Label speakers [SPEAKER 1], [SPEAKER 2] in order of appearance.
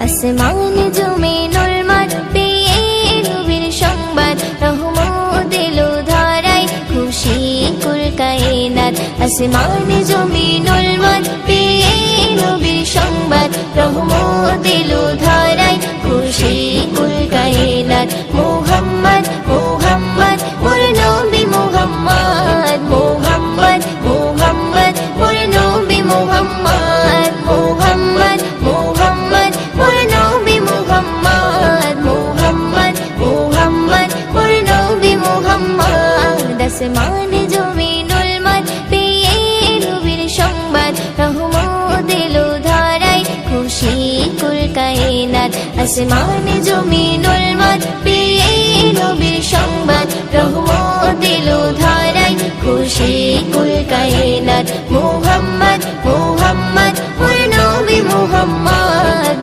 [SPEAKER 1] আসমান জমিনুল মাঠ পেয়ে নবীর সংবাদ, রহমত এলো ধরায় খুশি কুল কায়নাত। আসমান জমিনুল মাঠ পেয়ে নবীর সংবাদ, রহমত এলো ধরায় খুশি কুল কায়নাত। মুহাম্মদ মুহাম্মদ মোর নবী মুহাম্মদ, মুহাম্মদ মুহাম্মদ মোর নবী মুহাম্মদ, মুহাম্মদ মুহাম্মদ মোর নবী মুহাম্মদ, মুহাম্মদ মুহাম্মদ মোর নবী মুহাম্মদ। আসমান জমিনুল মাঠ পেয়ে নবীর সংবাদ, রহমত এলো ধরায় খুশি কুল কায়নাত। আসমান জমিনুল মাঠ পেয়ে নবীর সংবাদ, রহমত এলো ধরায় খুশি কুল কায়নাত। মুহাম্মদ মুহাম্মদ মোর নবী মুহাম্মদ।